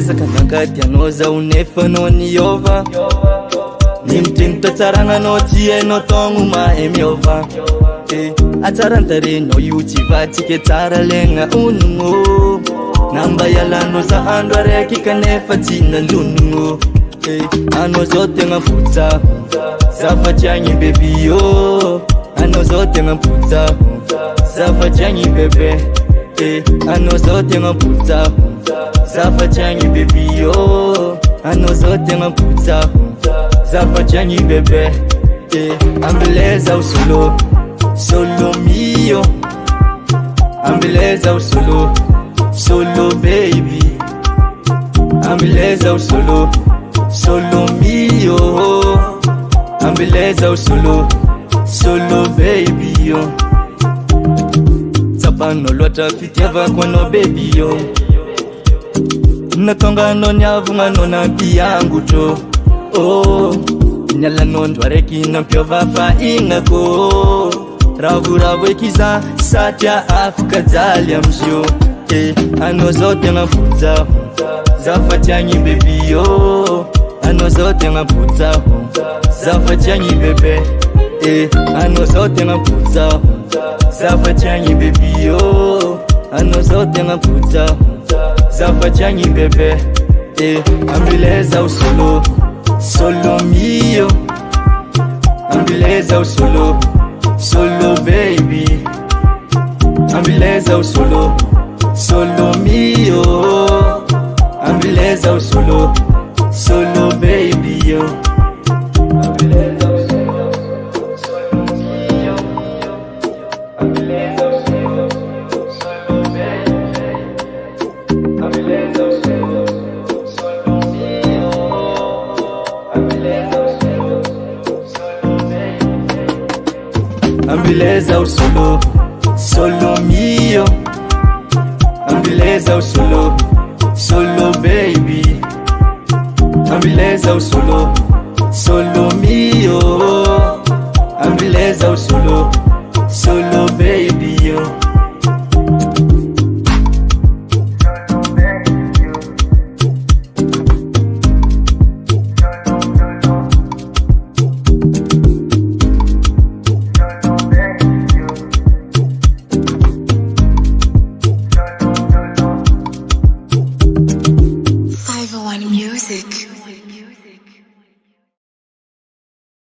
Ezaka nangadianao zaho nefa anao niova. Ny miteny tatsarananao tsy hainao tagno mahay miova. Atsaran-tarenao io tsy vatsika tsara legna onogno. Namba ialanao za andro araiky kanefa tsy nandonogno. Anao zao tegna potsaho, zafatry agny baby yo. Anao zao tegna potsaho, zafatry agny bebe. Anao zao tegna potsaho, zafatry agny baby yo. Anao zao tegna potsaho, zafatry agny bebe. Ambeleza o solo, solo mio. Ambeleza o solo, solo baby. Ambeleza o solo, solo mio. Ambeleza o solo, solo baby yo. Tsapano loatra fitiavako anao baby yo. Natonga anao niavogna anao nampiangotro. Nialanao andro araiky nampiova fahignako. Ravoravo eky za satria afaka jaly amizio. Anao zao tegna potsaho, zafatry agny baby yo. Anao zao tegna potsaho, zafatry agny bebe. Anao zao tegna potsaho, zafatry agny baby yo. Anao zao tegna potsaho, zafatry agny bebe. Ambeleza o solo, solo mio. Ambeleza o solo, solo baby. Ambeleza o solo, solo mio. Ambeleza o solo, solo baby yo. Ambeleza o solo, solo mio. Ambeleza o solo, solo baby. Ambeleza o solo, solo mio. Ambeleza o solo, solo baby. Ambeleza o solo, solo mio. Ambeleza o solo, solo baby. Ambeleza o solo, solo mio. Ambeleza o solo, solo baby yo. Music.